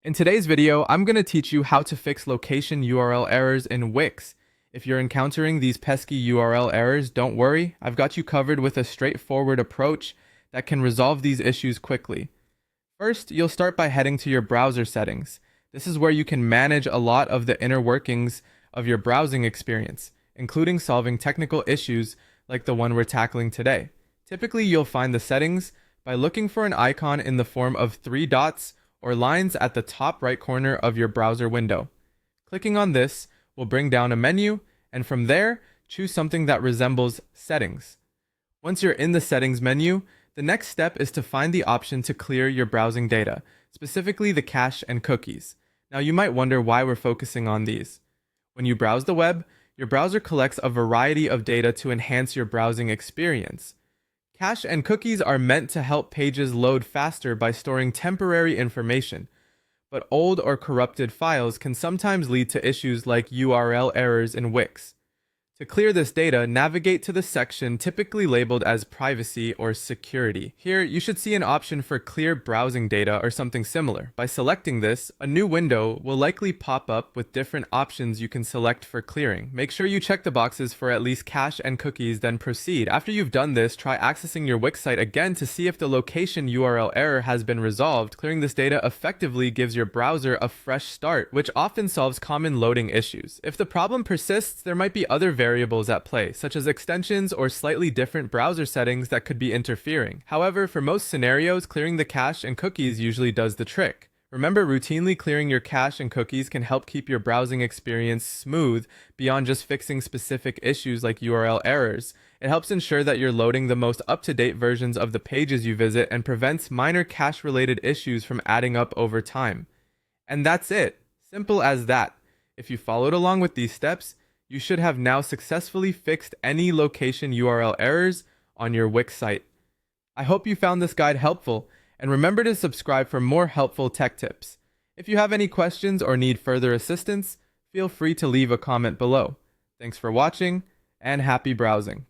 In today's video, I'm going to teach you how to fix location URL errors in Wix. If you're encountering these pesky URL errors, don't worry, I've got you covered with a straightforward approach that can resolve these issues quickly. First, you'll start by heading to your browser settings. This is where you can manage a lot of the inner workings of your browsing experience, including solving technical issues like the one we're tackling today. Typically, you'll find the settings by looking for an icon in the form of three dots or lines at the top right corner of your browser window. Clicking on this will bring down a menu, and from there, choose something that resembles Settings. Once you're in the Settings menu, the next step is to find the option to clear your browsing data, specifically the cache and cookies. Now you might wonder why we're focusing on these. When you browse the web, your browser collects a variety of data to enhance your browsing experience. Cache and cookies are meant to help pages load faster by storing temporary information, but old or corrupted files can sometimes lead to issues like URL errors in Wix. To clear this data, navigate to the section typically labeled as Privacy or Security. Here, you should see an option for Clear Browsing Data or something similar. By selecting this, a new window will likely pop up with different options you can select for clearing. Make sure you check the boxes for at least cache and cookies, then proceed. After you've done this, try accessing your Wix site again to see if the location URL error has been resolved. Clearing this data effectively gives your browser a fresh start, which often solves common loading issues. If the problem persists, there might be other variables at play, such as extensions or slightly different browser settings that could be interfering. However, for most scenarios, clearing the cache and cookies usually does the trick. Remember, routinely clearing your cache and cookies can help keep your browsing experience smooth beyond just fixing specific issues like URL errors. It helps ensure that you're loading the most up-to-date versions of the pages you visit and prevents minor cache-related issues from adding up over time. And that's it. Simple as that. If you followed along with these steps, you should have now successfully fixed any location URL errors on your Wix site. I hope you found this guide helpful, and remember to subscribe for more helpful tech tips. If you have any questions or need further assistance, feel free to leave a comment below. Thanks for watching, and happy browsing.